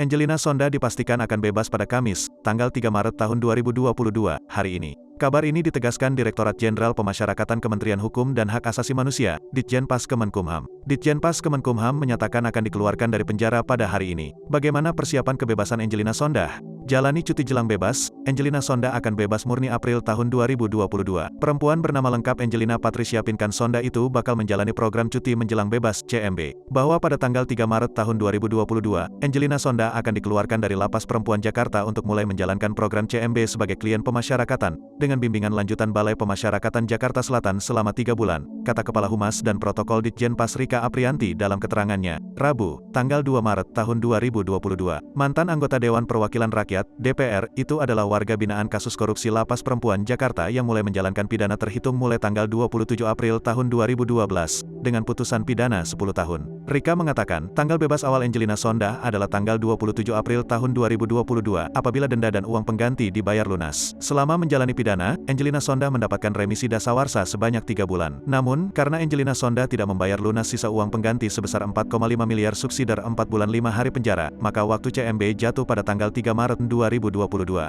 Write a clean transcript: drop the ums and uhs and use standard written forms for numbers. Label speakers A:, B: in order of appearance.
A: Angelina Sonda dipastikan akan bebas pada Kamis, tanggal 3 Maret tahun 2022, hari ini. Kabar ini ditegaskan Direktorat Jenderal Pemasyarakatan Kementerian Hukum dan Hak Asasi Manusia, Ditjenpas Kemenkumham. Ditjenpas Kemenkumham menyatakan akan dikeluarkan dari penjara pada hari ini. Bagaimana persiapan kebebasan Angelina Sonda? Jalani cuti jelang bebas, Angelina Sonda akan bebas murni April tahun 2022. Perempuan bernama lengkap Angelina Patricia Pinkan Sonda itu bakal menjalani program cuti menjelang bebas (CMB). Bahwa pada tanggal 3 Maret tahun 2022, Angelina Sonda akan dikeluarkan dari Lapas Perempuan Jakarta untuk mulai menjalankan program CMB sebagai klien pemasyarakatan, dengan bimbingan lanjutan Balai Pemasyarakatan Jakarta Selatan selama 3 bulan, kata Kepala Humas dan Protokol Ditjenpas Rika Aprianti dalam keterangannya, Rabu, tanggal 2 Maret tahun 2022. Mantan anggota Dewan Perwakilan Rakyat (DPR) itu adalah warga binaan kasus korupsi Lapas Perempuan Jakarta yang mulai menjalankan pidana terhitung mulai tanggal 27 April tahun 2012, dengan putusan pidana 10 tahun. Rika mengatakan, tanggal bebas awal Angelina Sonda adalah tanggal 27 April tahun 2022 apabila denda dan uang pengganti dibayar lunas. Selama menjalani pidana, Angelina Sonda mendapatkan remisi dasawarsa sebanyak 3 bulan. Namun, karena Angelina Sonda tidak membayar lunas sisa uang pengganti sebesar 4,5 miliar subsidi 4 bulan 5 hari penjara, maka waktu CMB jatuh pada tanggal 3 Maret 2022.